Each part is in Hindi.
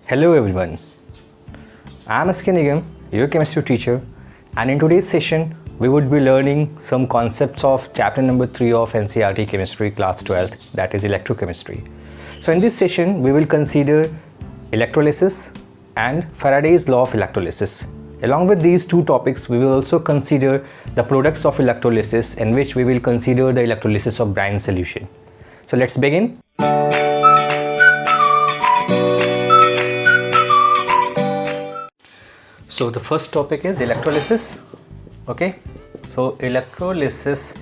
Hello everyone, I am S.K. Nigam, your chemistry teacher, and in today's session we would be learning some concepts of chapter number 3 of NCERT Chemistry class 12, that is electrochemistry. So in this session we will consider electrolysis and Faraday's law of electrolysis. Along with these two topics we will also consider the products of electrolysis, in which we will consider the electrolysis of brine solution. So let's begin. So the first topic is electrolysis. Okay, so electrolysis,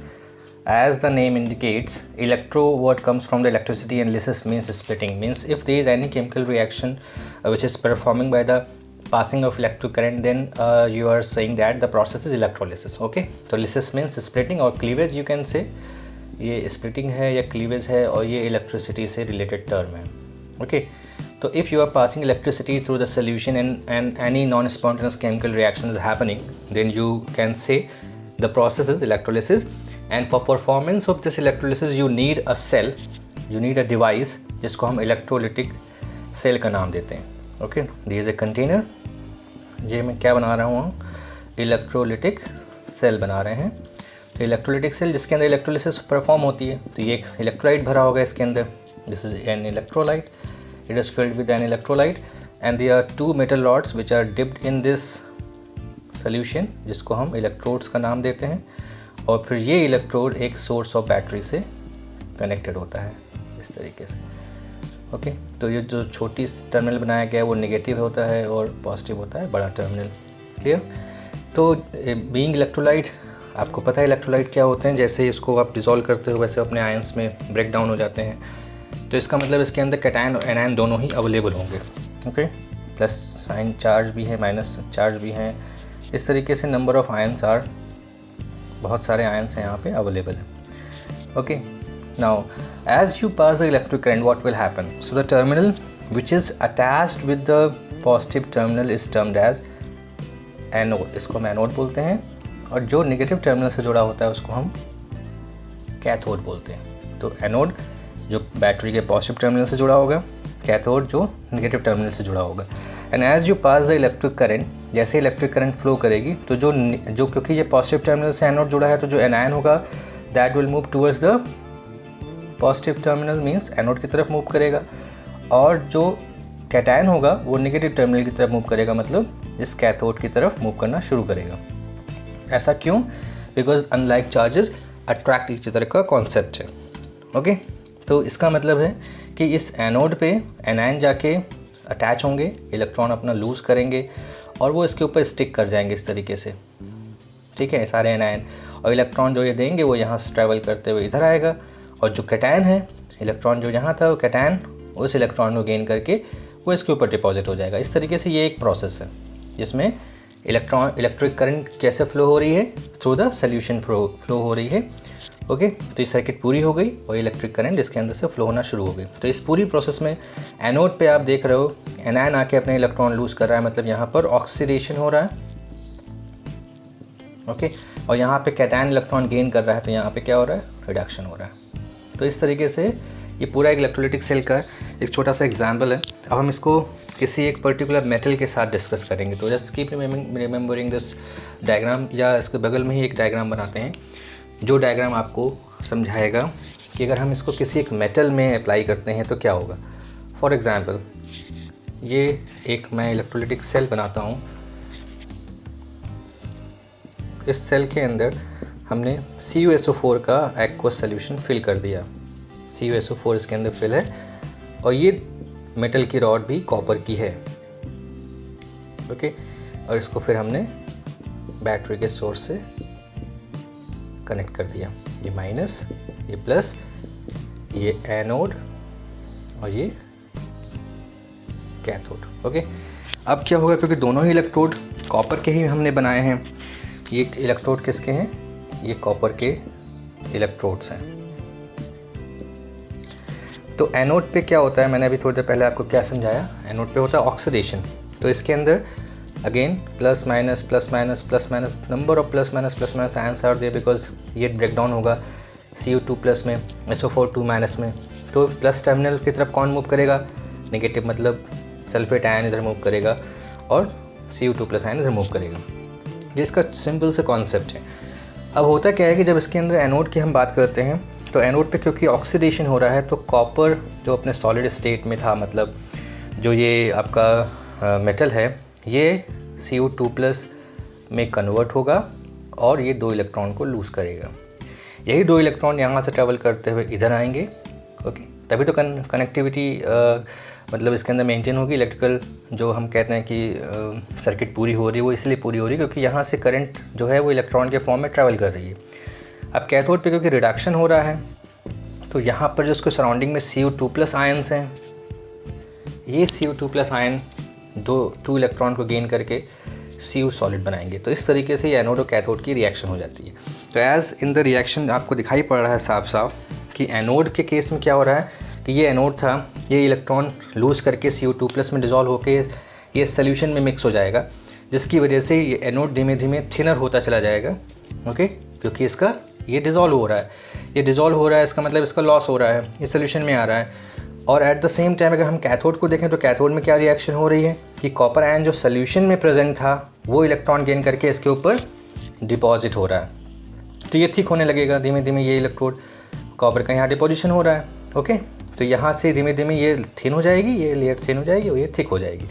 as the name indicates, electro word comes from the electricity and lysis means splitting, means if there is any chemical reaction which is performing by the passing of electric current, then you are saying that the process is electrolysis. Okay, so lysis means splitting और cleavage, you can say ये splitting है या cleavage है और ये electricity से related term है. Okay, so if you are passing electricity through the solution and any non-spontaneous chemical reaction is happening, then you can say the process is electrolysis. And for performance of this electrolysis you need a cell, you need a device जिसको हम electrolytic cell का नाम देते हैं. Okay, this is a container. ये मैं क्या बना रहा हूँ, इलेक्ट्रोलिटिक सेल बना रहे हैं. तो इलेक्ट्रोलिटिक सेल जिसके अंदर इलेक्ट्रोलिसिस परफॉर्म होती है, तो ये एक इलेक्ट्रोलाइट भरा होगा इसके अंदर. This is an electrolyte, it is filled with an electrolyte and there are two metal rods which are dipped in this solution, जिसको हम इलेक्ट्रोड्स का नाम देते हैं. और फिर ये इलेक्ट्रोड एक सोर्स ऑफ बैटरी से कनेक्टेड होता है इस तरीके से. ओके, तो ये जो छोटी टर्मिनल बनाया गया है वो नेगेटिव होता है और पॉजिटिव होता है बड़ा टर्मिनल. क्लियर? तो बीइंग इलेक्ट्रोलाइट, आपको पता है इलेक्ट्रोलाइट क्या होते हैं, जैसे इसको आप डिसॉल्व करते हो वैसे अपने आयंस में ब्रेक डाउन हो जाते हैं. तो इसका मतलब इसके अंदर कैटायन और एनायन दोनों ही अवेलेबल होंगे. ओके, प्लस साइन चार्ज भी है, माइनस चार्ज भी हैं. इस तरीके से नंबर ऑफ आयंस आर, बहुत सारे आयंस हैं यहाँ पे अवेलेबल हैं. Okay, now as you pass the electric current, what will happen? So the terminal which is attached with the positive terminal is termed as anode, इसको हम एनोड बोलते हैं. और जो नेगेटिव टर्मिनल से जुड़ा होता है उसको हम कैथोड बोलते हैं. तो एनोड जो बैटरी के पॉजिटिव टर्मिनल से जुड़ा होगा, कैथोड जो नेगेटिव टर्मिनल से जुड़ा होगा. And as you pass the electric current, जैसे इलेक्ट्रिक करंट फ्लो करेगी तो जो क्योंकि ये पॉजिटिव टर्मिनल से एनोड जुड़ा है, तो जो एनायन होगा that will move towards the positive terminal, means anode की तरफ मूव करेगा. और जो कैटायन होगा वो नेगेटिव टर्मिनल की तरफ मूव करेगा, मतलब इस कैथोड की तरफ मूव करना शुरू करेगा. ऐसा क्यों? Because unlike charges attract each other का कॉन्सेप्ट है. ओके, तो इसका मतलब है कि इस एनोड पे एनायन जाके अटैच होंगे, इलेक्ट्रॉन अपना लूज़ करेंगे और वो इसके ऊपर स्टिक कर जाएंगे इस तरीके से. ठीक है, सारे एनायन, और इलेक्ट्रॉन जो ये देंगे वो यहाँ से ट्रैवल करते हुए इधर आएगा. और जो कैटायन है, इलेक्ट्रॉन जो यहाँ था वो कैटायन उस इलेक्ट्रॉन को गेन करके वो इसके ऊपर डिपॉजिट हो जाएगा. इस तरीके से ये एक प्रोसेस है जिसमें इलेक्ट्रिक करंट कैसे फ्लो हो रही है, थ्रू द सोल्यूशन फ्लो हो रही है. ओके, तो ये सर्किट पूरी हो गई और इलेक्ट्रिक करंट इसके अंदर से फ्लो होना शुरू हो गई. तो इस पूरी प्रोसेस में एनोड पे आप देख रहे हो एनायन आके अपने इलेक्ट्रॉन लूज़ कर रहा है, मतलब यहाँ पर ऑक्सीडेशन हो रहा है. ओके, और यहाँ पे कैटायन इलेक्ट्रॉन गेन कर रहा है, तो यहाँ पे क्या हो रहा है, रिडक्शन हो रहा है. तो इस तरीके से ये पूरा एक इलेक्ट्रोलिटिक सेल का एक छोटा सा एग्जाम्पल है. अब हम इसको किसी एक पर्टिकुलर मेटल के साथ डिस्कस करेंगे. तो just keep remembering this diagram, या इसके बगल में ही एक डायग्राम बनाते हैं जो डायग्राम आपको समझाएगा कि अगर हम इसको किसी एक मेटल में अप्लाई करते हैं तो क्या होगा. फॉर एग्ज़ाम्पल, ये एक मैं इलेक्ट्रोलिटिक सेल बनाता हूँ. इस सेल के अंदर हमने CuSO4 का एक्वस सोल्यूशन फिल कर दिया. CuSO4 इसके अंदर फिल है और ये मेटल की रॉड भी कॉपर की है. ओके, और इसको फिर हमने बैटरी के सोर्स से कनेक्ट कर दिया. ये माइनस, ये प्लस, ये एनोड और ये कैथोड. ओके, अब क्या होगा, क्योंकि दोनों ही इलेक्ट्रोड कॉपर के ही हमने बनाए हैं. ये इलेक्ट्रोड किसके हैं, ये कॉपर के इलेक्ट्रोड्स हैं. तो एनोड पे क्या होता है, मैंने अभी थोड़ी देर पहले आपको क्या समझाया, एनोड पे होता है ऑक्सीडेशन. तो इसके अंदर again plus minus plus minus plus minus, number of plus minus answer are there, because ये ब्रेक डाउन होगा Cu2 प्लस में, SO4 2 माइनस में. तो प्लस टर्मिनल की तरफ कौन मूव करेगा, नेगेटिव, मतलब सल्फेट आयन इधर मूव करेगा और Cu2+ आयन इधर मूव करेगा। ये इसका सिंपल से कॉन्सेप्ट है। अब होता क्या है कि जब इसके अंदर एनोड की हम बात करते हैं तो एनोड पे क्योंकि ऑक्सीडेशन हो रहा है तो कॉपर जो अपने सॉलिड स्टेट में था, मतलब जो ये आपका मेटल है, ये Cu2+ में कन्वर्ट होगा और ये 2 इलेक्ट्रॉन को लूज़ करेगा। यही 2 इलेक्ट्रॉन यहाँ से ट्रैवल करते हुए इधर आएंगे। ओके, तभी तो कनेक्टिविटी मतलब इसके अंदर मेंटेन होगी। इलेक्ट्रिकल जो हम कहते हैं कि सर्किट पूरी हो रही है, वो इसलिए पूरी हो रही है क्योंकि यहाँ से करंट जो है वो इलेक्ट्रॉन के फॉर्म में ट्रैवल कर रही है। अब कैथोड पे क्योंकि रिडक्शन हो रहा है तो यहाँ पर जो उसके सराउंडिंग में Cu2+ आयन्स हैं, ये Cu2+ आयन 2 इलेक्ट्रॉन को गेन करके Cu सॉलिड बनाएंगे। तो इस तरीके से ये एनोड और कैथोड की रिएक्शन हो जाती है। तो एज़ इन द रिएक्शन आपको दिखाई पड़ रहा है साफ साफ कि एनोड के केस में क्या हो रहा है कि ये एनोड था, ये इलेक्ट्रॉन लूज़ करके Cu2+ में डिज़ोल्व होके ये सोल्यूशन में मिक्स हो जाएगा, जिसकी वजह से ये एनोड धीमे धीमे थिनर होता चला जाएगा। ओके, क्योंकि इसका ये डिज़ोल्व हो रहा है, ये डिज़ोल्व हो रहा है, इसका मतलब इसका लॉस हो रहा है, ये सोल्यूशन में आ रहा है। और एट द सेम टाइम अगर हम कैथोड को देखें तो कैथोड में क्या रिएक्शन हो रही है कि कॉपर आयन जो सोल्यूशन में प्रेजेंट था वो इलेक्ट्रॉन गेन करके इसके ऊपर डिपॉजिट हो रहा है। तो ये थिक होने लगेगा धीमे धीमे, ये इलेक्ट्रोड कॉपर का यहाँ डिपोजिशन हो रहा है। ओके, तो यहाँ से धीमे धीमे ये थिन हो जाएगी, ये लेयर थिन हो जाएगी और ये थिक हो जाएगी।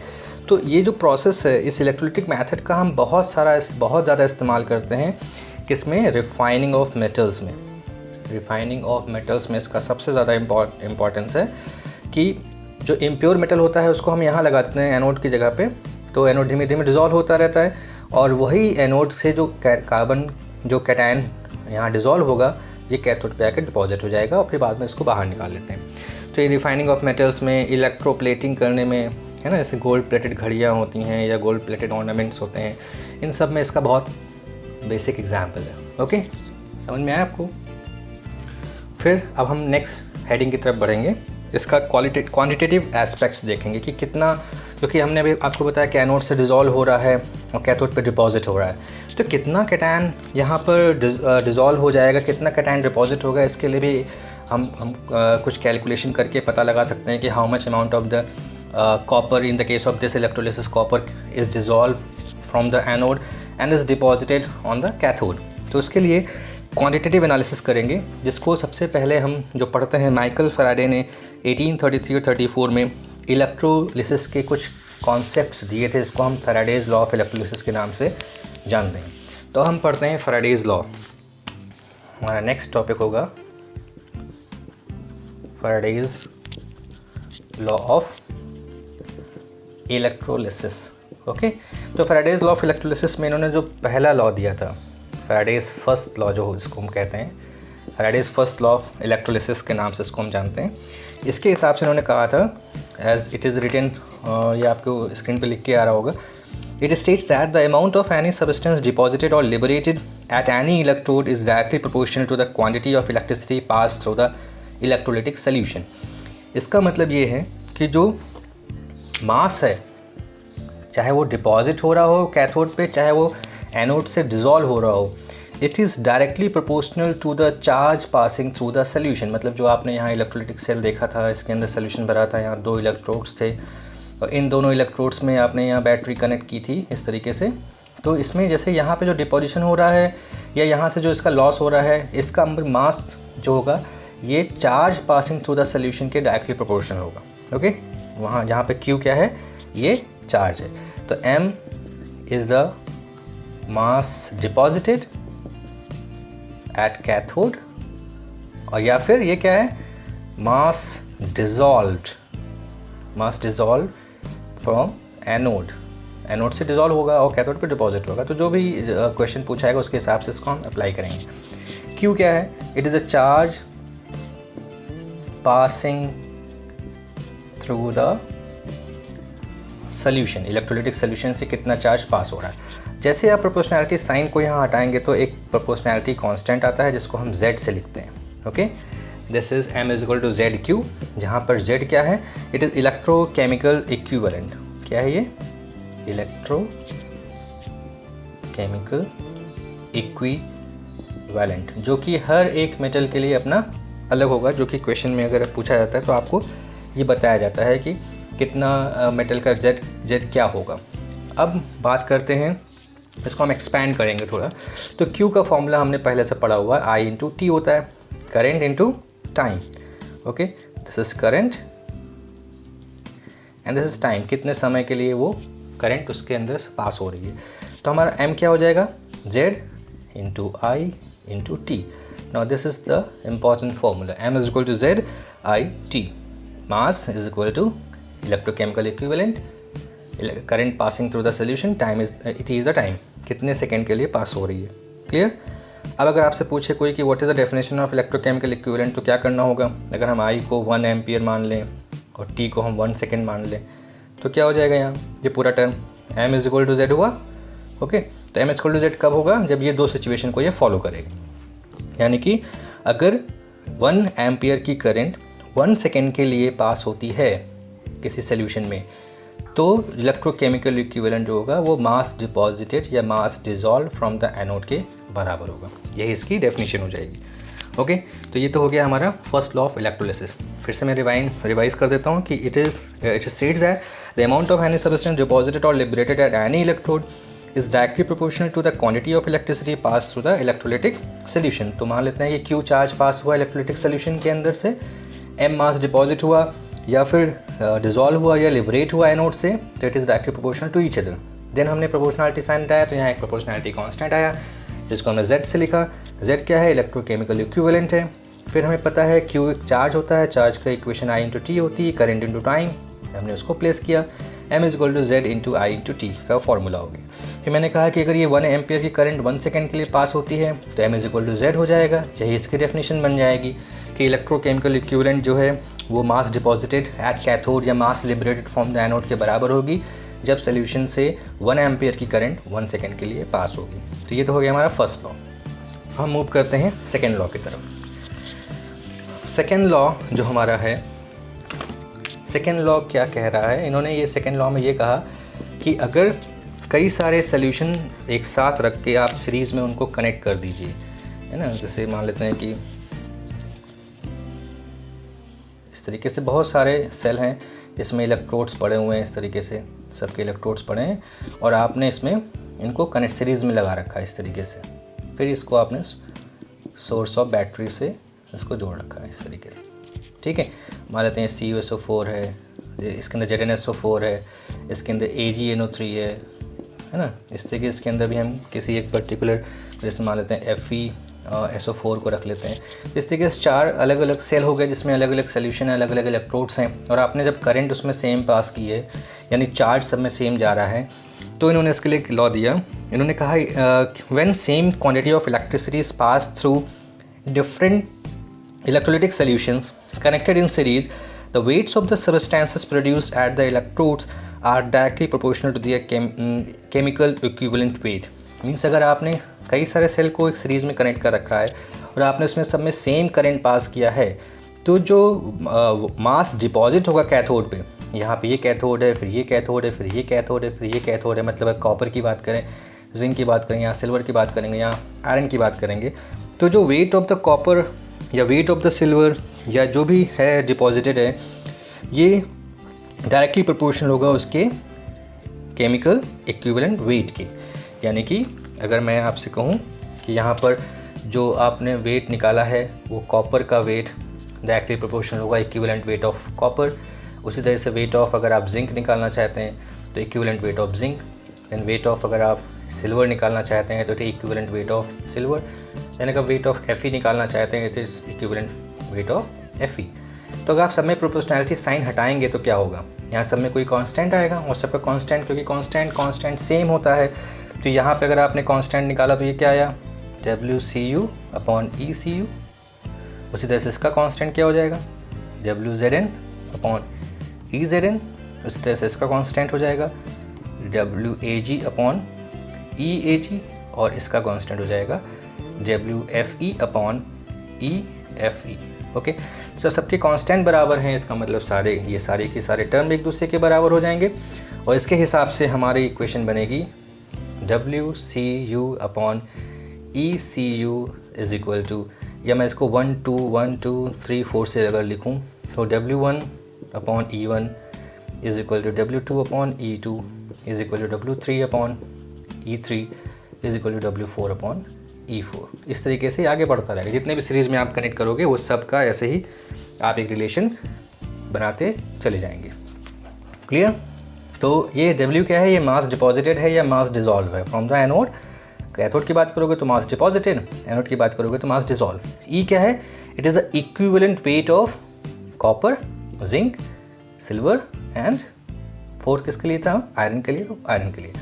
तो ये जो प्रोसेस है, इस इलेक्ट्रोलिटिक मेथड का हम बहुत ज़्यादा इस्तेमाल करते हैं। किसमें? रिफाइनिंग ऑफ मेटल्स में। रिफाइनिंग ऑफ मेटल्स में इसका सबसे ज़्यादा इम्पॉर्टेंस है कि जो इम्प्योर मेटल होता है उसको हम यहाँ लगा देते हैं एनोड की जगह पे, तो एनोड धीमे धीमे डिज़ोल्व होता रहता है और वही एनोड से जो कार्बन जो कैटायन यहाँ डिज़ोल्व होगा ये कैथोड पे आकर डिपॉजिट हो जाएगा और फिर बाद में इसको बाहर निकाल लेते हैं। तो ये रिफाइनिंग ऑफ मेटल्स में, इलेक्ट्रोप्लेटिंग करने में, है ना, जैसे गोल्ड प्लेटेड घड़ियाँ होती हैं या गोल्ड प्लेटेड ऑर्नामेंट्स होते हैं, इन सब में इसका बहुत बेसिक एग्जाम्पल है। ओके, समझ में आया आपको? फिर अब हम नेक्स्ट हेडिंग की तरफ बढ़ेंगे। इसका क्वांटिटेटिव एस्पेक्ट्स देखेंगे कि कितना, क्योंकि हमने अभी आपको बताया कि एनोड से डिज़ोल्व हो रहा है और कैथोड पे डिपॉजिट हो रहा है, तो कितना कैटायन यहाँ पर डिज़ोल्व हो जाएगा, कितना कैटायन डिपॉजिट होगा, इसके लिए भी हम कुछ कैलकुलेशन करके पता लगा सकते हैं कि how much amount of the copper in the case of this electrolysis copper is dissolve from the anode and is deposited on the cathode. तो उसके लिए क्वांटिटेटिव एनालिसिस करेंगे, जिसको सबसे पहले हम जो पढ़ते हैं, माइकल फैराडे ने 1833 और 34 में इलेक्ट्रोलिसिस के कुछ कॉन्सेप्ट्स दिए थे, जिसको हम फैराडेज लॉ ऑफ इलेक्ट्रोलिसिस के नाम से जानते हैं। तो हम पढ़ते हैं फैराडेज लॉ। हमारा नेक्स्ट टॉपिक होगा Faraday's law of electrolysis. Okay, तो फैराडेज लॉ ऑफ इलेक्ट्रोलिसिस में इन्होंने जो पहला लॉ दिया था, फैराडेज फर्स्ट लॉ जो इसको हम कहते हैं, Faraday's first law of electrolysis के नाम से इसको हम जानते हैं। इसके हिसाब से इन्होंने कहा था, एज इट इज़ रिटन, ये आपको स्क्रीन पे लिख के आ रहा होगा, it states that the amount of any substance deposited और liberated at any electrode is directly proportional to the quantity of electricity pass through the electrolytic solution. इसका मतलब ये है कि जो मास है, चाहे वो डिपॉजिट हो रहा हो कैथोड पे, चाहे वो एनोड से डिज़ोल्व हो रहा हो, it is directly proportional to the charge passing through the solution. मतलब जो आपने यहाँ इलेक्ट्रोलिटिक सेल देखा था, इसके अंदर सोल्यूशन भरा था, यहाँ 2 इलेक्ट्रोड्स थे और इन दोनों इलेक्ट्रोड्स में आपने यहाँ बैटरी कनेक्ट की थी इस तरीके से। तो इसमें जैसे यहाँ पे जो डिपोजिशन हो रहा है या यहाँ से जो इसका लॉस हो रहा है, इसका मास जो होगा ये charge passing through the solution के डायरेक्टली प्रोपोर्शनल होगा। ओके, वहाँ जहाँ पे Q क्या है, ये चार्ज है, तो M is the mass deposited at cathode, और या फिर ये क्या है, मास डिज़ोल्व्ड फ्रॉम एनोड। एनोड से डिज़ोल्व होगा और कैथोड पे डिपॉजिट होगा। तो जो भी क्वेश्चन पूछा है उसके हिसाब से इसको हम अप्लाई करेंगे। Q क्या है, it is a charge passing through the solution, electrolytic solution से कितना चार्ज पास हो रहा है। जैसे आप प्रोपोर्शनैलिटी साइन को यहाँ हटाएंगे तो एक प्रोपोर्शनैलिटी कांस्टेंट आता है जिसको हम Z से लिखते हैं। Okay, this is M is equal to ZQ, जहाँ पर Z क्या है, इट इज़ इलेक्ट्रोकेमिकल इक्विवेलेंट। क्या है ये, इलेक्ट्रोकेमिकल इक्विवेलेंट, जो कि हर एक मेटल के लिए अपना अलग होगा, जो कि क्वेश्चन में अगर पूछा जाता है तो आपको ये बताया जाता है कि कितना मेटल का जेड क्या होगा। अब बात करते हैं, इसको हम एक्सपैंड करेंगे थोड़ा। तो Q का फॉर्मूला हमने पहले से पढ़ा हुआ है, I इंटू टी होता है, current into time. Okay, this is current and this is time, कितने समय के लिए वो करंट उसके अंदर से पास हो रही है। तो हमारा M क्या हो जाएगा, Z into I into T. Now this is the important formula, M is equal to Z I T, mass is equal to electrochemical equivalent, current passing through the solution, time is it is the time, कितने सेकेंड के लिए पास हो रही है। क्लियर। अब अगर आपसे पूछे कोई कि what is the definition of electrochemical equivalent, तो क्या करना होगा, अगर हम I को 1 एम्पियर मान लें और T को हम 1 सेकेंड मान लें, तो क्या हो जाएगा यहाँ, ये पूरा term M is equal to Z हुआ। ओके, तो M is equal to Z कब होगा, जब ये दो सिचुएशन को ये फॉलो करेगा। यानी कि अगर 1 एम्पियर की करंट 1 सेकेंड के लिए पास होती है किसी सोल्यूशन में, तो इलेक्ट्रोकेमिकल इक्विवेलेंट जो होगा वो मास डिपॉजिटेड या मास डिजॉल्व फ्रॉम द एनोड के बराबर होगा। यही इसकी डेफिनेशन हो जाएगी। ओके, तो ये तो हो गया हमारा फर्स्ट लॉ ऑफ इलेक्ट्रोलिसिस। फिर से मैं रिवाइज कर देता हूँ कि it states that the amount of any substance deposited और liberated at any electrode is directly proportional to the quantity of electricity pass through the electrolytic solution. तो मान लेते हैं कि Q चार्ज पास हुआ इलेक्ट्रोलिटिक सोल्यूशन के अंदर से, M मास डिपॉजिट हुआ या फिर डिजॉल्व हुआ या लिबरेट हुआ एनोड से, तो it is directly proportional to each other. Then हमने प्रोपोर्शनलिटी साइन हटाया, तो यहाँ एक प्रोपोर्शनलिटी कांस्टेंट आया जिसको हमने Z से लिखा। Z क्या है, इलेक्ट्रोकेमिकल इक्विवेलेंट है। फिर हमें पता है Q एक चार्ज होता है, चार्ज का इक्वेशन I इंटू टी होती है, करेंट इंटू टाइम, हमने उसको प्लेस किया। M is equal to Z into I into T का फॉर्मूला हो गया। फिर मैंने कहा कि अगर ये 1 एम्पियर की करंट 1 सेकेंड के लिए पास होती है तो M is equal to Z हो जाएगा। यही इसकी डेफिनेशन बन जाएगी कि इलेक्ट्रोकेमिकल इक्विवेलेंट जो है वो मास डिपॉजिटेड एट कैथोड या मास लिबरेटेड फ्रॉम द एनोड के बराबर होगी जब सोल्यूशन से 1 एम्पियर की करंट 1 सेकेंड के लिए पास होगी। तो ये तो हो गया हमारा फर्स्ट लॉ। हम मूव करते हैं सेकेंड लॉ की तरफ। सेकेंड लॉ जो हमारा है, सेकेंड लॉ क्या कह रहा है, इन्होंने ये सेकेंड लॉ में ये कहा कि अगर कई सारे सोल्यूशन एक साथ रख के आप सीरीज़ में उनको कनेक्ट कर दीजिए, है ना, जैसे मान लेते हैं कि इस तरीके से बहुत सारे सेल हैं जिसमें इलेक्ट्रोड्स पड़े हुए हैं, इस तरीके से सबके इलेक्ट्रोड्स पड़े हैं और आपने इसमें इनको कनेक्ट सीरीज़ में लगा रखा है इस तरीके से। फिर इसको आपने सोर्स ऑफ बैटरी से इसको जोड़ रखा है इस तरीके से। ठीक है, मान लेते हैं CuSO4 है, इसके अंदर ZnSO4 है, इसके अंदर AgNO3 है ना। इस तरीके इसके अंदर भी हम किसी एक पर्टिकुलर, जैसे मान लेते हैं FeSO4 को रख लेते हैं। इस तरीके से 4 अलग अलग सेल हो गए जिसमें अलग अलग सोल्यूशन है, अलग अलग इलेक्ट्रोड्स हैं, और आपने जब करंट उसमें सेम पास की है, यानी चार्ज सब में सेम जा रहा है, तो इन्होंने इसके लिए एक लॉ दिया। इन्होंने कहा when same quantity of electricity is pass through different electrolytic solutions connected in series, the weights of the substances produced at the electrodes are directly proportional to their chemical equivalent weight. Means अगर आपने कई सारे सेल को एक सीरीज़ में कनेक्ट कर रखा है और आपने उसमें सब में सेम करंट पास किया है, तो जो मास डिपॉजिट होगा कैथोड पे, यहाँ पे ये कैथोड है, फिर ये कैथोड है, फिर ये कैथोड है, फिर ये कैथोड है, मतलब कॉपर की बात करें, जिंक की बात करें, यहाँ सिल्वर की बात करेंगे, यहाँ आयरन की बात करेंगे, तो जो वेट ऑफ द कॉपर या वेट ऑफ द सिल्वर या जो भी है डिपॉजिटेड है, ये डायरेक्टली प्रोपोर्शनल होगा उसके केमिकल इक्विवेलेंट वेट के। यानी कि अगर मैं आपसे कहूँ कि यहाँ पर जो आपने वेट निकाला है वो कॉपर का वेट डायरेक्टली प्रोपोर्शनल होगा इक्विवेलेंट वेट ऑफ कॉपर। उसी तरह से वेट ऑफ अगर आप जिंक निकालना चाहते हैं तो equivalent weight of zinc, then weight of अगर आप सिल्वर निकालना चाहते हैं तो इक्विवेलेंट वेट ऑफ सिल्वर, यानी कि वेट ऑफ Fe निकालना चाहते हैं तो इक्विवेलेंट वेट ऑफ Fe। तो अगर आप सब में प्रोपोर्शनैलिटी साइन हटाएंगे तो क्या होगा, यहाँ सब में कोई कांस्टेंट आएगा और सबका कांस्टेंट, क्योंकि कांस्टेंट सेम होता है, तो यहाँ पे अगर आपने कांस्टेंट निकाला तो ये क्या आया, WCU/ECU। उसी तरह से इसका कांस्टेंट क्या हो जाएगा, WZN/EZN। उसी तरह से इसका कांस्टेंट हो जाएगा WAG/EAG, और इसका कांस्टेंट हो जाएगा WFE/EFE। ओके, सो सबके कांस्टेंट बराबर हैं, इसका मतलब ये सारे के सारे टर्म एक दूसरे के बराबर हो जाएंगे, और इसके हिसाब से हमारी इक्वेशन बनेगी WCU/ECU इज इक्वल टू, या मैं इसको 1 2 1 2 3 4 से अगर लिखूँ तो W1/E1 is equal to W2 upon E2 is equal to W3 upon E3 is equal to W4 upon E4। इस तरीके से आगे बढ़ता रहेगा। जितने भी सीरीज़ में आप कनेक्ट करोगे वो सब का ऐसे ही आप एक रिलेशन बनाते चले जाएंगे। क्लियर? तो ये W क्या है? ये मास डिपॉजिटेड है या मास डिजॉल्व है फ्रॉम द एनोड। कैथोड की बात करोगे तो मास डिपॉजिटेड, एनोड की बात करोगे तो मास डिजॉल्व। E क्या है? It is the equivalent weight of copper, zinc, silver and fourth किसके लिए था? आयरन के लिए। तो आयरन के लिए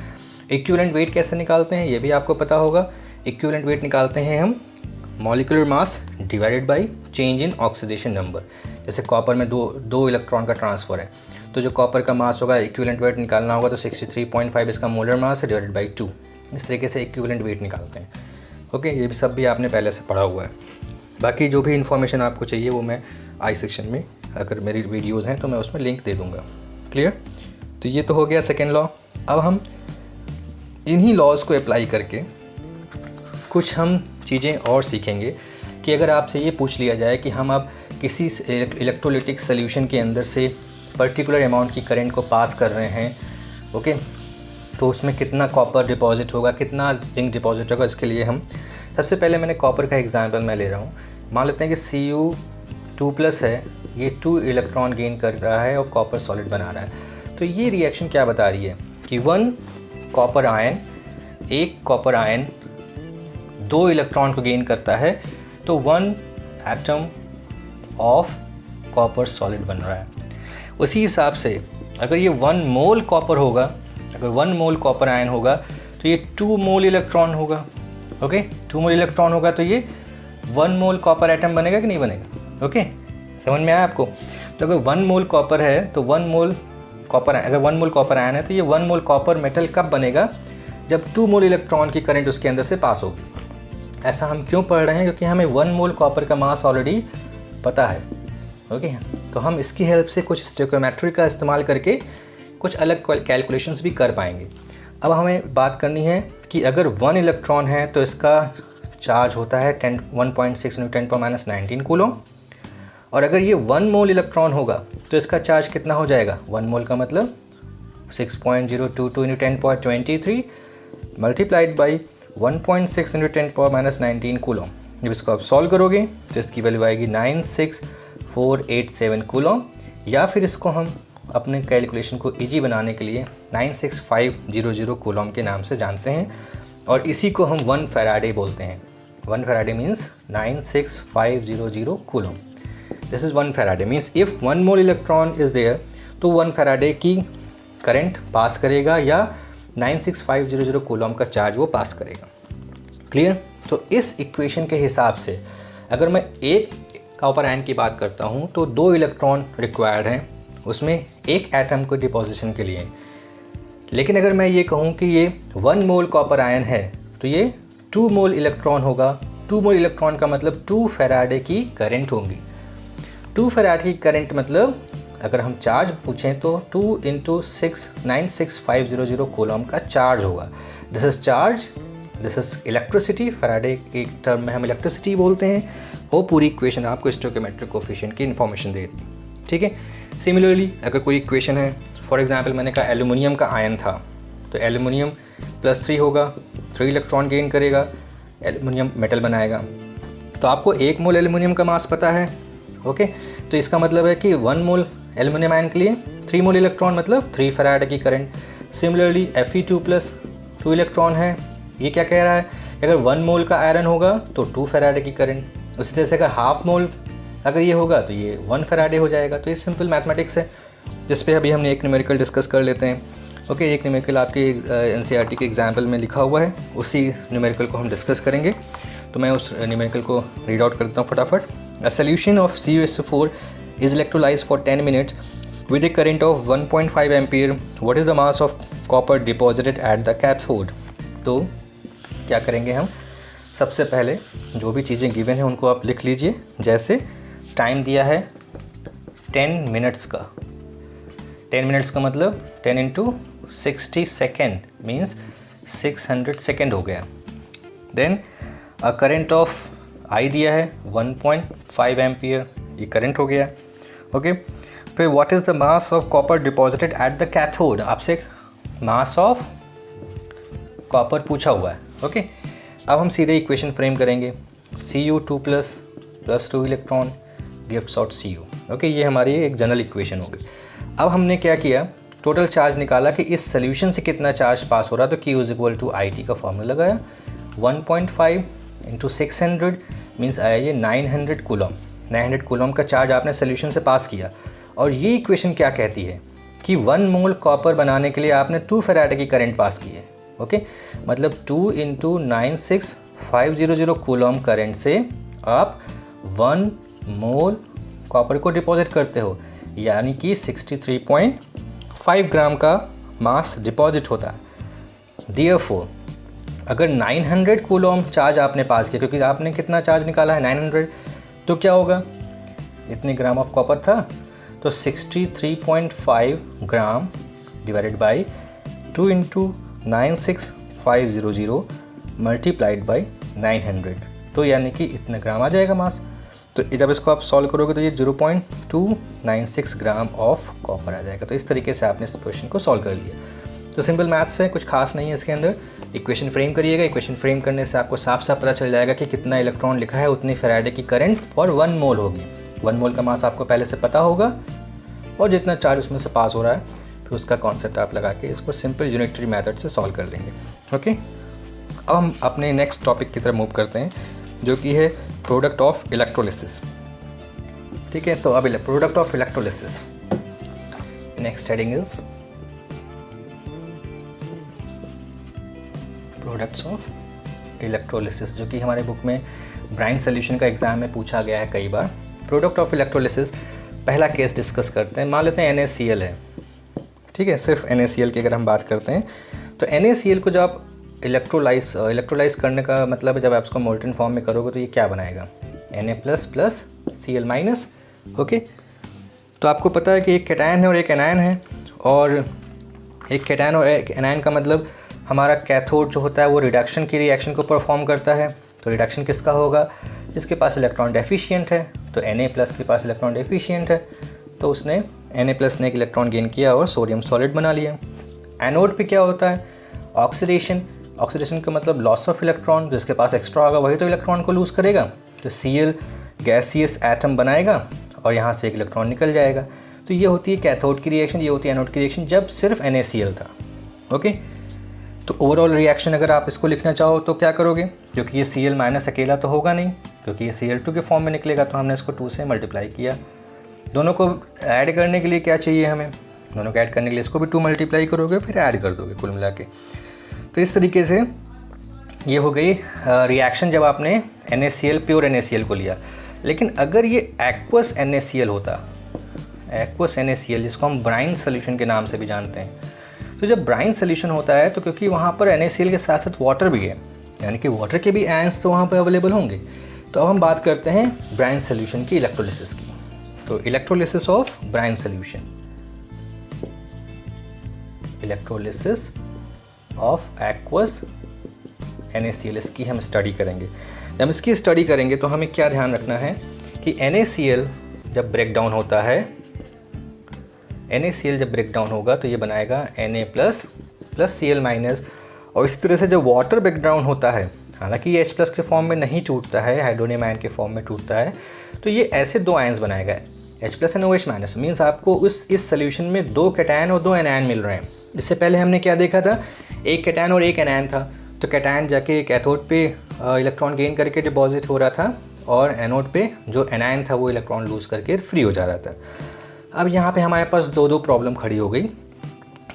इक्विवेलेंट वेट कैसे निकालते हैं ये भी आपको पता होगा। इक्विवेलेंट वेट निकालते हैं हम molecular mass divided by change in oxidation number. जैसे कॉपर में दो इलेक्ट्रॉन का ट्रांसफ़र है, तो जो कॉपर का मास होगा इक्विवेलेंट वेट निकालना होगा तो 63.5 इसका मोलर मास है डिवाइडेड बाई 2। इस तरीके से इक्विवेलेंट वेट निकालते हैं। ओके, ये भी सब भी आपने पहले से पढ़ा हुआ है। बाकी जो भी इन्फॉर्मेशन आपको चाहिए वो मैं आई सेक्शन में, अगर मेरी वीडियोज़ हैं तो मैं उसमें लिंक दे दूँगा। क्लियर? तो ये तो हो गया सेकेंड लॉ। अब हम इन्हीं लॉज को अप्लाई करके कुछ हम चीज़ें और सीखेंगे कि अगर आपसे ये पूछ लिया जाए कि हम अब किसी इलेक्ट्रोलिटिक सोल्यूशन के अंदर से पर्टिकुलर अमाउंट की करंट को पास कर रहे हैं, ओके, तो उसमें कितना कॉपर डिपॉजिट होगा, कितना जिंक डिपॉजिट होगा। इसके लिए हम सबसे पहले मैंने कॉपर का एग्जांपल मैं ले रहा हूँ। मान लेते हैं कि Cu2+ है, ये 2 इलेक्ट्रॉन गेन कर रहा है और कॉपर सॉलिड बना रहा है। तो ये रिएक्शन क्या बता रही है कि एक कॉपर आयन 2 इलेक्ट्रॉन को गेन करता है तो 1 एटम ऑफ कॉपर सॉलिड बन रहा है। उसी हिसाब से अगर ये 1 मोल कॉपर होगा, अगर 1 मोल कॉपर आयन होगा तो ये 2 मोल इलेक्ट्रॉन होगा। ओके, 2 मोल इलेक्ट्रॉन होगा तो ये 1 मोल कॉपर एटम बनेगा कि नहीं बनेगा? ओके, समझ में आया आपको? तो अगर 1 मोल कॉपर है तो 1 मोल कॉपर, अगर 1 मोल कॉपर आयन है तो ये 1 मोल कॉपर मेटल कब बनेगा? जब 2 मोल इलेक्ट्रॉन की करंट उसके अंदर से पास होगी। ऐसा हम क्यों पढ़ रहे हैं? क्योंकि हमें 1 मोल कॉपर का मास ऑलरेडी पता है। ओके, तो हम इसकी हेल्प से कुछ स्टोइकोमेट्री का इस्तेमाल करके कुछ अलग कैलकुलेशंस भी कर पाएंगे। अब हमें बात करनी है कि अगर 1 इलेक्ट्रॉन है तो इसका चार्ज होता है 1.6 × 10⁻⁹ कूलम, और अगर ये 1 मोल इलेक्ट्रॉन होगा तो इसका चार्ज कितना हो जाएगा? 1 मोल का मतलब 6.022 × 10⁻23 मल्टीप्लाइड बाई 1.6 × 10⁻⁹ कूलम। जब इसको आप सॉल्व करोगे तो इसकी वैल्यू आएगी 96487 कूलम, या फिर इसको हम अपने कैलकुलेशन को इजी बनाने के लिए 96500 कूलम के नाम से जानते हैं, और इसी को हम 1 फैराडे बोलते हैं। 1 Faraday means 96500 coulomb. This is 1 Faraday means if 1 mole electron is there तो 1 फैराडे की करंट पास करेगा या 96500 कूलम का चार्ज वो पास करेगा। क्लियर? तो इस इक्वेशन के हिसाब से अगर मैं एक कॉपर आयन की बात करता हूँ तो 2 इलेक्ट्रॉन रिक्वायर्ड हैं उसमें एक एटम को डिपॉजिशन के लिए। लेकिन अगर मैं ये कहूँ कि ये 1 मोल कॉपर आयन है तो ये 2 मोल इलेक्ट्रॉन होगा। 2 मोल इलेक्ट्रॉन का मतलब 2 फैराडे की करंट होगी। 2 फैराडे की करंट मतलब अगर हम चार्ज पूछें तो 2 × 96500 कूलम का चार्ज होगा। This is charge, this is electricity. Faraday के टर्म में हम इलेक्ट्रिसिटी बोलते हैं। वो पूरी इक्वेशन आपको स्टोइकोमेट्रिक कोएफिशिएंट की इन्फॉर्मेशन देती है। ठीक है। सिमिलरली अगर कोई इक्वेशन है, फॉर एग्जांपल मैंने कहा एल्यूमिनियम का आयन था तो एल्यूमिनियम +3 होगा, 3 इलेक्ट्रॉन गेन करेगा, एल्यूमिनियम मेटल बनाएगा। तो आपको 1 मोल एल्यूमिनियम का मास पता है। ओके, तो इसका मतलब है कि 1 मोल एल्यूमिनियम आयन के लिए 3 मोल इलेक्ट्रॉन मतलब 3 फैराडे की करंट। सिमिलरली Fe2+ 2 इलेक्ट्रॉन है, ये क्या कह रहा है? अगर 1 मोल का आयरन होगा तो 2 फैराडे की करंट। उसी तरह से अगर हाफ मोल अगर ये होगा तो ये 1 फैराडे हो जाएगा। तो ये सिंपल मैथमेटिक्स है जिस पे अभी हमने एक न्यूमेरिकल डिस्कस कर लेते हैं। ओके, एक न्यूमेरिकल आपके NCERT के एग्जाम्पल में लिखा हुआ है, उसी न्यूमेरिकल को हम डिस्कस करेंगे। तो मैं उस न्यूमेरिकल को रीड आउट कर देता हूँ फटाफट। A solution of CuSO4 is electrolyzed for 10 minutes with a current of 1.5 ampere. What is the mass of copper deposited at the cathode? तो क्या करेंगे हम? सबसे पहले जो भी चीज़ें गिवन हैं उनको आप लिख लीजिए। जैसे टाइम दिया है 10 मिनट्स का। 10 मिनट्स का मतलब 10 × 60 सेकेंड मीन्स 600 सेकेंड हो गया। Then a current of I दिया है 1.5 एम्पियर, ये करंट हो गया। ओके, फिर what is the mass of copper deposited at the cathode, आपसे मास ऑफ कॉपर पूछा हुआ है। ओके, अब हम सीधे इक्वेशन फ्रेम करेंगे, Cu2 plus 2 electron gives out Cu। Okay, ये हमारी एक जनरल इक्वेशन होगी। अब हमने क्या किया, टोटल चार्ज निकाला कि इस सोल्यूशन से कितना चार्ज पास हो रहा, तो Q = IT का फॉर्मूला लगाया, 1.5 × 600 मीन्स आया ये 900 कूलम। 900 कूलम का चार्ज आपने सोल्यूशन से पास किया। और ये इक्वेशन क्या कहती है कि 1 मोल कॉपर बनाने के लिए आपने 2 फैराड की करंट पास की है। ओके, मतलब 2 × 96500 कूलम करंट से आप 1 मोल कॉपर को डिपॉजिट करते हो, यानी कि 63.5 ग्राम का मास डिपॉजिट होता है। Therefore, अगर 900 कूलम चार्ज आपने पास किया, क्योंकि आपने कितना चार्ज निकाला है 900, तो क्या होगा, इतने ग्राम ऑफ कॉपर था, तो 63.5 gram divided by 2 × 96500 multiplied by 900, तो यानी कि इतना ग्राम आ जाएगा मास। तो जब इसको आप सॉल्व करोगे तो ये 0.296 ग्राम ऑफ कॉपर आ जाएगा। तो इस तरीके से आपने इस क्वेश्चन को सॉल्व कर लिया। तो सिंपल मैथ्स है, कुछ खास नहीं है इसके अंदर। इक्वेशन फ्रेम करिएगा, इक्वेशन फ्रेम करने से आपको साफ साफ पता चल जाएगा कि कितना इलेक्ट्रॉन लिखा है, उतनी फैराडे की करंट फॉर 1 मोल होगी। 1 मोल का मास आपको पहले से पता होगा, और जितना चार्ज उसमें से पास हो रहा है, फिर उसका कॉन्सेप्ट आप लगा के इसको सिंपल यूनिटरी मेथड से सॉल्व कर देंगे। ओके, अब हम अपने नेक्स्ट टॉपिक की तरफ मूव करते हैं, जो कि है प्रोडक्ट ऑफ इलेक्ट्रोलिसिस। ठीक है, तो अब product of electrolysis, next heading is products of electrolysis, जो कि हमारे बुक में ब्राइन सोल्यूशन का एग्जाम में पूछा गया है कई बार। प्रोडक्ट ऑफ इलेक्ट्रोलिसिस, पहला केस डिस्कस करते हैं। मान लेते हैं NaCl है, ठीक है, सिर्फ NaCl की अगर हम बात करते हैं, तो NaCl को जब आप इलेक्ट्रोलाइज करने का मतलब जब आप इसको मोल्टन फॉर्म में करोगे तो ये क्या बनाएगा, Na++ Cl-। ओके, तो आपको पता है कि एक कैटायन है और एक एनायन है, और एक कैटायन और एक एनायन का मतलब हमारा कैथोड जो होता है वो रिडक्शन की रिएक्शन को परफॉर्म करता है। तो रिडक्शन किसका होगा, जिसके पास इलेक्ट्रॉन डेफिशिएंट है। तो Na+ के पास इलेक्ट्रॉन डेफिशिएंट है, तो उसने Na+ ने एक इलेक्ट्रॉन गेन किया और सोडियम सॉलिड बना लिया। एनोड पे क्या होता है, ऑक्सीडेशन। ऑक्सीडेशन का मतलब लॉस ऑफ इलेक्ट्रॉन, जिसके पास एक्स्ट्रा होगा वही तो इलेक्ट्रॉन को लूज़ करेगा। तो Cl गैसियस एटम बनाएगा और यहाँ से एक इलेक्ट्रॉन निकल जाएगा। तो ये होती है कैथोड की रिएक्शन, ये होती है एनोड की रिएक्शन जब सिर्फ NaCl था। ओके, तो ओवरऑल रिएक्शन अगर आप इसको लिखना चाहो तो क्या करोगे, क्योंकि ये Cl- अकेला तो होगा नहीं, क्योंकि ये Cl2 के फॉर्म में निकलेगा, तो हमने इसको 2 से मल्टीप्लाई किया। दोनों को ऐड करने के लिए क्या चाहिए हमें, दोनों को ऐड करने के लिए इसको भी 2 मल्टीप्लाई करोगे, फिर ऐड कर दोगे कुल मिला के। तो इस तरीके से ये हो गई रिएक्शन जब आपने NaCl प्योर NaCl को लिया। लेकिन अगर ये एक्वस NaCl होता, एक्वस NaCl जिसको हम ब्राइन सोल्यूशन के नाम से भी जानते हैं, तो जब ब्राइन सोल्यूशन होता है तो क्योंकि वहाँ पर NaCl के साथ साथ वाटर भी है, यानी कि वाटर के भी आयंस तो वहाँ पर अवेलेबल होंगे। तो अब हम बात करते हैं ब्राइन सोल्यूशन की इलेक्ट्रोलिसिस की। तो electrolysis of brine solution, electrolysis of aqueous NaCl, इसकी हम स्टडी करेंगे। जब इसकी स्टडी करेंगे तो हमें क्या ध्यान रखना है कि NaCl जब ब्रेक डाउन होता है, NaCl जब ब्रेक डाउन होगा तो ये बनाएगा Na++ Cl-। और इसी तरह से जब वाटर ब्रेक डाउन होता है, हालांकि ये H+ के फॉर्म में नहीं टूटता है, हाइड्रोनियम आयन के फॉर्म में टूटता है, तो ये ऐसे 2 आयन्स बनाएगा, H+ और OH-। मीन्स आपको इस सोल्यूशन में 2 कैटायन और 2 एनायन मिल रहे हैं। इससे पहले हमने क्या देखा था, एक कैटायन और एक एनायन था। तो कैटायन जाके कैथोड पे इलेक्ट्रॉन गेन करके डिपॉजिट हो रहा था, और एनोड पे जो एनायन था वो इलेक्ट्रॉन लूज़ करके फ्री हो जा रहा था। अब यहाँ पे हमारे पास 2 प्रॉब्लम खड़ी हो गई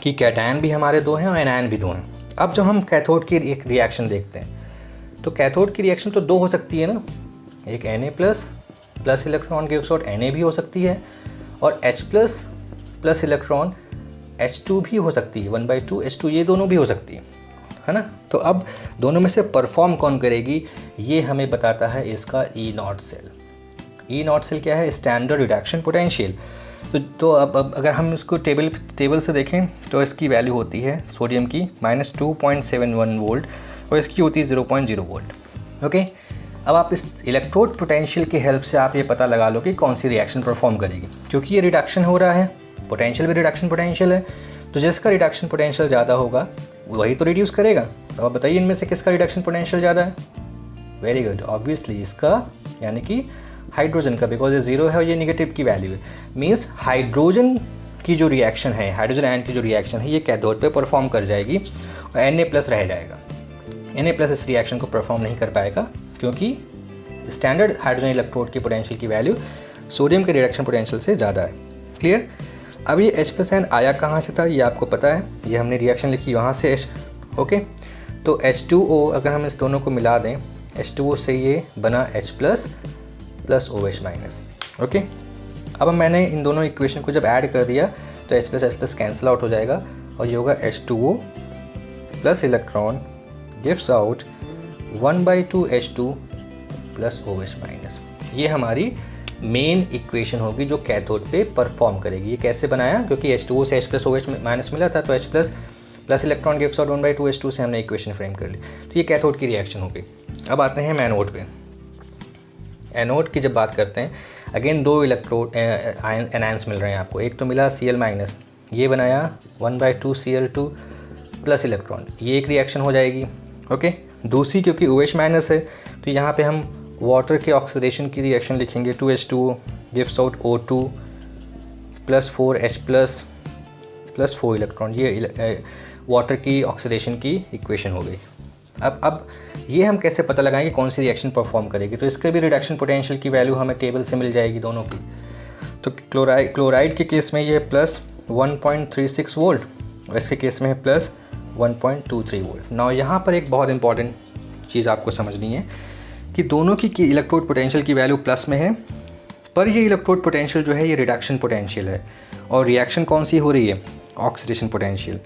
कि कैटायन भी हमारे 2 हैं और एनायन भी 2 हैं। अब जब हम कैथोड की एक रिएक्शन देखते हैं, तो कैथोड की रिएक्शन तो 2 हो सकती है ना, एक Na+ electron gives out Na भी हो सकती है, और H+ इलेक्ट्रॉन H2 भी हो सकती है, 1/2 H2, ये दोनों भी हो सकती है ना। तो अब दोनों में से परफॉर्म कौन करेगी, ये हमें बताता है इसका E0 सेल। E0 सेल क्या है, स्टैंडर्ड रिडक्शन पोटेंशियल। तो अब अगर हम इसको टेबल से देखें तो इसकी वैल्यू होती है सोडियम की -2.71 वोल्ट, और इसकी होती है 0.0 वोल्ट। ओके, अब आप इस इलेक्ट्रोड पोटेंशियल की हेल्प से आप ये पता लगा लो कि कौन सी रिएक्शन परफॉर्म करेगी, क्योंकि ये रिडक्शन हो रहा है, पोटेंशियल भी रिडक्शन पोटेंशियल है, तो जिसका रिडक्शन पोटेंशियल ज़्यादा होगा वही तो रिड्यूस करेगा। तो आप बताइए इनमें से किसका रिडक्शन पोटेंशियल ज़्यादा है? वेरी गुड, ऑब्वियसली इसका, यानी कि हाइड्रोजन का, बिकॉज ये जीरो है और ये निगेटिव की वैल्यू है। मीन्स हाइड्रोजन की जो रिएक्शन है, हाइड्रोजन आयन की जो रिएक्शन है, ये कैथोड पे परफॉर्म कर जाएगी और Na+ रह जाएगा। Na+ इस रिएक्शन को परफॉर्म नहीं कर पाएगा, क्योंकि स्टैंडर्ड हाइड्रोजन इलेक्ट्रोड की पोटेंशियल की वैल्यू सोडियम के रिडक्शन पोटेंशियल से ज़्यादा है। क्लियर? अब ये H+N आया कहाँ से था ये आपको पता है, ये हमने रिएक्शन लिखी वहाँ से H। ओके, तो H2O अगर हम इस दोनों को मिला दें, H2O से ये बना H+ प्लस OH-। ओके, अब मैंने इन दोनों इक्वेशन को जब ऐड कर दिया तो H+H+ कैंसिल आउट हो जाएगा और ये होगा H2O plus electron gives out 1/2 H2 plus OH-। ये हमारी मेन इक्वेशन होगी जो कैथोड पे परफॉर्म करेगी। ये कैसे बनाया? क्योंकि H2O से H+ OH- मिला था, तो H+ plus electron gives out 1/2 H2 से हमने इक्वेशन फ्रेम कर ली। तो ये कैथोड की रिएक्शन हो गई। अब आते हैं एनोड पे। एनोड की जब बात करते हैं, अगेन दो इलेक्ट्रोड एनायंस मिल रहे हैं आपको। एक तो मिला Cl-, ये बनाया 1/2 Cl2 प्लस इलेक्ट्रॉन, ये एक रिएक्शन हो जाएगी। ओके, दूसरी क्योंकि OH- है तो यहाँ पे हम वाटर के ऑक्सीडेशन की रिएक्शन लिखेंगे। 2H2O gives out O2 plus 4H+ plus 4 electron, ये वाटर की ऑक्सीडेशन की इक्वेशन हो गई। अब ये हम कैसे पता लगाएंगे कौन सी रिएक्शन परफॉर्म करेगी? तो इसके भी रिडक्शन पोटेंशियल की वैल्यू हमें टेबल से मिल जाएगी दोनों की। तो क्लोराइड के केस में ये प्लस 1.36 वोल्ट और इसके केस में है प्लस 1.23 वोल्ट। नाउ यहाँ पर एक बहुत इंपॉर्टेंट चीज़ आपको समझनी है कि दोनों की इलेक्ट्रोड पोटेंशियल की वैल्यू प्लस में है, पर ये इलेक्ट्रोड पोटेंशियल जो है ये रिडक्शन पोटेंशियल है और रिएक्शन कौन सी हो रही है? Oxidation potential.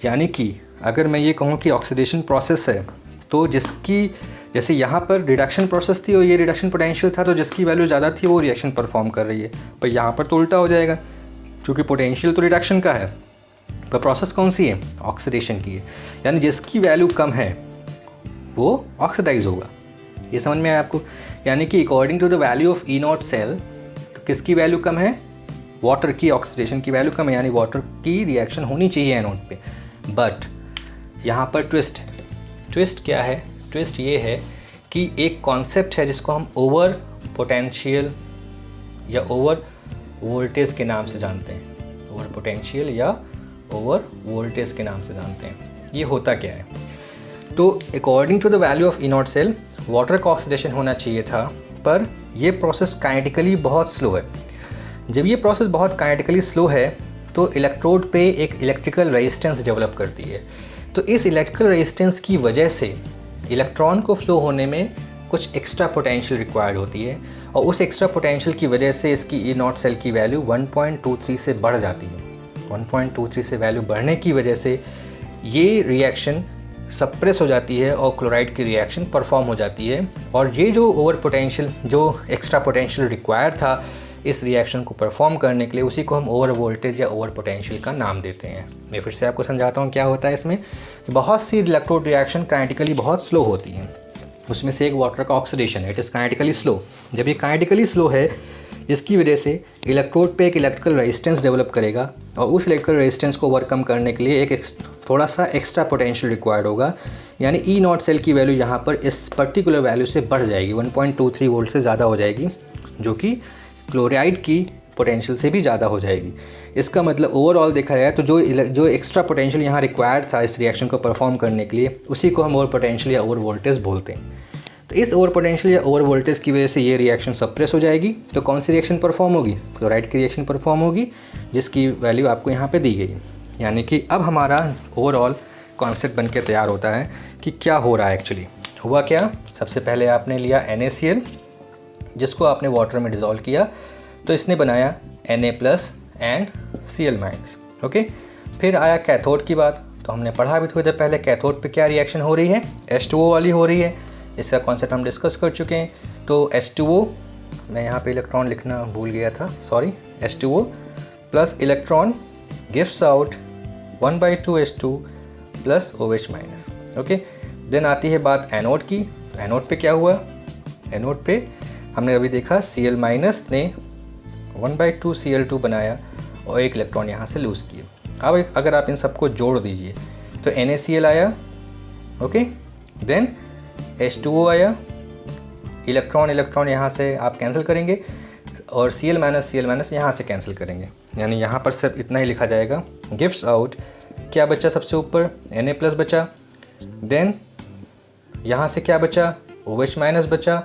यानी कि अगर मैं ये कहूँ कि ऑक्सीडेशन प्रोसेस है तो जिसकी, जैसे यहाँ पर रिडक्शन प्रोसेस थी और ये रिडक्शन पोटेंशियल था, तो जिसकी वैल्यू ज़्यादा थी वो रिएक्शन परफॉर्म कर रही है। पर यहाँ पर तो उल्टा हो जाएगा, क्योंकि पोटेंशियल तो रिडक्शन का है पर प्रोसेस कौन सी है? ऑक्सीडेशन की है। यानी जिसकी वैल्यू कम है वो ऑक्सीडाइज होगा। ये समझ में आया आपको? यानी कि according to the value of E0 cell, तो किसकी वैल्यू कम है? वाटर की ऑक्सीडेशन की वैल्यू कम है, यानी वाटर की रिएक्शन होनी चाहिए एनोड पे। बट यहाँ पर ट्विस्ट है। ट्विस्ट क्या है? ट्विस्ट ये है कि एक कॉन्सेप्ट है जिसको हम ओवर पोटेंशियल या ओवर वोल्टेज के नाम से जानते हैं। ओवर पोटेंशियल या ओवर वोल्टेज के नाम से जानते हैं। ये होता क्या है? तो according to the value of E0 cell water का ऑक्सीडेशन होना चाहिए था, पर ये प्रोसेस काइनेटिकली बहुत स्लो है। जब ये प्रोसेस बहुत काइनेटिकली स्लो है तो इलेक्ट्रोड पे एक इलेक्ट्रिकल रेजिस्टेंस डेवलप करती है। तो इस इलेक्ट्रिकल रेजिस्टेंस की वजह से इलेक्ट्रॉन को फ्लो होने में कुछ एक्स्ट्रा पोटेंशियल रिक्वायर्ड होती है और उस एक्स्ट्रा पोटेंशियल की वजह से इसकी E0 सेल की वैल्यू 1.23 से बढ़ जाती है। 1.23 से वैल्यू बढ़ने की वजह से ये रिएक्शन सप्रेस हो जाती है और क्लोराइड की रिएक्शन परफॉर्म हो जाती है। और ये जो ओवर पोटेंशियल, जो एक्स्ट्रा पोटेंशियल रिक्वायर्ड था इस रिएक्शन को परफॉर्म करने के लिए, उसी को हम ओवर वोल्टेज या ओवर पोटेंशियल का नाम देते हैं। मैं फिर से आपको समझाता हूँ क्या होता है इसमें। कि बहुत सी इलेक्ट्रोड रिएक्शन काइनेटिकली बहुत स्लो होती हैं, उसमें से एक वाटर का ऑक्सीडेशन है, इट इज़ काइनेटिकली स्लो। जब ये काइनेटिकली स्लो है जिसकी वजह से इलेक्ट्रोड पे एक इलेक्ट्रिकल रेजिस्टेंस डेवलप करेगा और उस इलेक्ट्रिकल रेजिस्टेंस को ओवरकम करने के लिए एक थोड़ा सा एक्स्ट्रा पोटेंशियल रिक्वायर्ड होगा। यानी E0 सेल की वैल्यू यहाँ पर इस पर्टिकुलर वैल्यू से बढ़ जाएगी, 1.23 वोल्ट से ज़्यादा हो जाएगी, जो कि क्लोराइड की पोटेंशियल से भी ज़्यादा हो जाएगी। इसका मतलब ओवरऑल देखा जाए तो जो एक्स्ट्रा पोटेंशियल यहाँ रिक्वायर्ड था इस रिएक्शन को परफॉर्म करने के लिए, उसी को हम ओवर पोटेंशियल या ओवर वोल्टेज बोलते हैं। तो इस ओवर पोटेंशियल या ओवर वोल्टेज की वजह से ये रिएक्शन सप्रेस हो जाएगी। तो कौन सी रिएक्शन परफॉर्म होगी? क्लोराइड की रिएक्शन परफॉर्म होगी, जिसकी वैल्यू आपको यहाँ पे दी गई। यानी कि अब हमारा ओवरऑल कॉन्सेप्ट बन के तैयार होता है कि क्या हो रहा है एक्चुअली। हुआ क्या? सबसे पहले आपने लिया NaCl, जिसको आपने वाटर में डिज़ोल्व किया, तो इसने बनाया Na+ एंड Cl-। ओके, फिर आया कैथोड की बात। तो हमने पढ़ा भी थोड़ी देर पहले कैथोड पे क्या रिएक्शन हो रही है? H2O वाली हो रही है। इसका कॉन्सेप्ट हम डिस्कस कर चुके हैं। तो H2O, मैं यहाँ पे इलेक्ट्रॉन लिखना भूल गया था, sorry, H2O plus electron gives out 1/2 H2 plus OH-। Okay, then आती है बात एनोड की। एनोड पे क्या हुआ? एनोड पे हमने अभी देखा Cl माइनस ने 1/2 Cl2 बनाया और एक इलेक्ट्रॉन यहाँ से लूज़ किए। अब अगर आप इन सबको जोड़ दीजिए तो NaCl आया, ओके, देन H2O आया, इलेक्ट्रॉन यहाँ से आप कैंसिल करेंगे और Cl माइनस यहाँ से कैंसिल करेंगे, यानी यहाँ पर सिर्फ इतना ही लिखा जाएगा। गिव्स आउट क्या बचा सबसे ऊपर, Na+ बचा, देन यहाँ से क्या बचा, OH- बचा,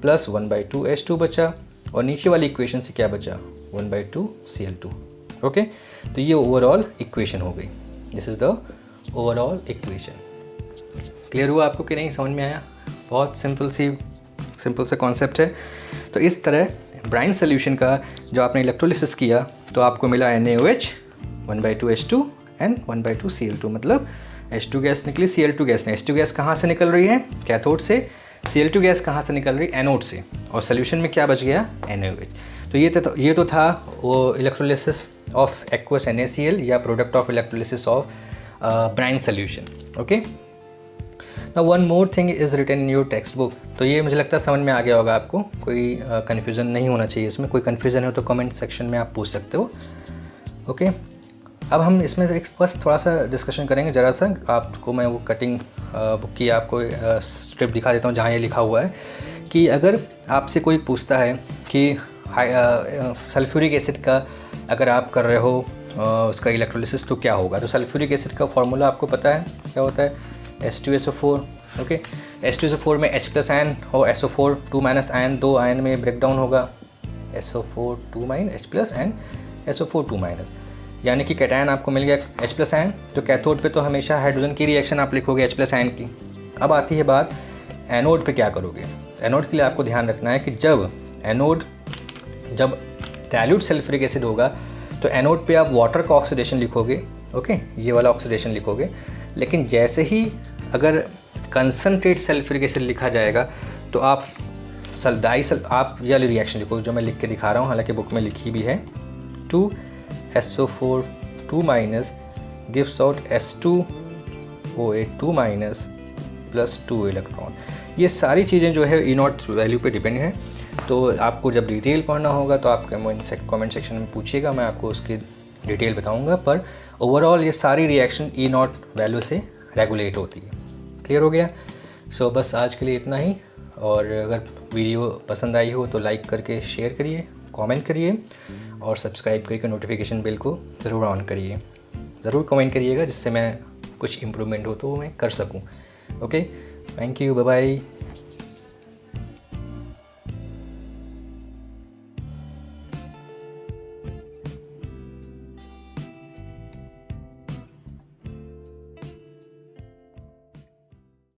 प्लस 1/2 H2 बचा, और नीचे वाली इक्वेशन से क्या बचा, 1/2 Cl2। ओके, तो ये ओवरऑल इक्वेशन हो गई। This is the overall equation. Clear हुआ आपको कि नहीं, समझ में आया? बहुत सिंपल सा कॉन्सेप्ट है। तो इस तरह ब्राइन सोल्यूशन का जो आपने इलेक्ट्रोलिसिस किया तो आपको मिला NaOH, 1/2 H2 एंड 1/2 Cl2, मतलब H2 गैस निकली, Cl2 गैस नहीं। H2 गैस कहाँ से निकल रही है, कैथोड से। Cl2 गैस कहाँ से निकल रही है, एनोड से। और सोल्यूशन में क्या बच गया, NaOH। तो ये तो था वो इलेक्ट्रोलिसिस ऑफ एक्वस NaCl या product of electrolysis of brine solution. Okay, now one more thing is written in your text book. तो ये मुझे लगता है समझ में आ गया होगा आपको, कोई कन्फ्यूज़न नहीं होना चाहिए इसमें। कोई कन्फ्यूज़न हो तो कमेंट सेक्शन में आप पूछ सकते हो। ओके, अब हम इसमें एक बस थोड़ा सा डिस्कशन करेंगे ज़रा सा। आपको मैं वो कटिंग बुक की आपको स्ट्रिप दिखा देता हूँ जहाँ ये लिखा हुआ है कि अगर आपसे कोई पूछता है कि सल्फ्यूरिक एसिड का अगर आप कर रहे हो उसका इलेक्ट्रोलिसिस तो क्या होगा। तो सल्फ्यूरिक एसिड का फॉर्मूला आपको पता है क्या होता है, H2SO4। ओके, H2SO4 में H+आयन और SO4 2- आयन, 2 आयन में ब्रेक डाउन होगा, SO4 2- H+ एंड SO4 2-, यानी कि कैटायन आपको मिल गया H+ आयन। तो कैथोड पे तो हमेशा हाइड्रोजन की रिएक्शन आप लिखोगे H+ आयन की। अब आती है बात एनोड पे क्या करोगे। एनोड के लिए आपको ध्यान रखना है कि जब डाइल्यूट सल्फ्यूरिक एसिड होगा तो एनोड पे आप वाटर का ऑक्सीडेशन लिखोगे, ओके, ये वाला ऑक्सीडेशन लिखोगे। लेकिन जैसे ही अगर कंसनट्रेट सल्फ्यूरिक एसिड लिखा जाएगा तो आप आप ये वाली रिएक्शन लिखोगे जो मैं लिख के दिखा रहा हूँ, हालांकि बुक में लिखी भी है। 2SO4 2- gives out H2OH 2- plus 2 electron. ये सारी चीज़ें जो है E0 वैल्यू पे डिपेंड है। तो आपको जब डिटेल पढ़ना होगा तो आप कमेंट सेक्शन में पूछिएगा, मैं आपको उसकी डिटेल बताऊंगा। पर ओवरऑल ये सारी रिएक्शन E0 वैल्यू से रेगुलेट होती है। क्लियर हो गया? सो बस आज के लिए इतना ही। और अगर वीडियो पसंद आई हो तो लाइक करके शेयर करिए, कमेंट करिए और सब्सक्राइब करके नोटिफिकेशन बेल को ज़रूर ऑन करिए। ज़रूर कमेंट करिएगा जिससे मैं कुछ इम्प्रूवमेंट हो तो मैं कर सकूँ। Okay, thank you, bye bye.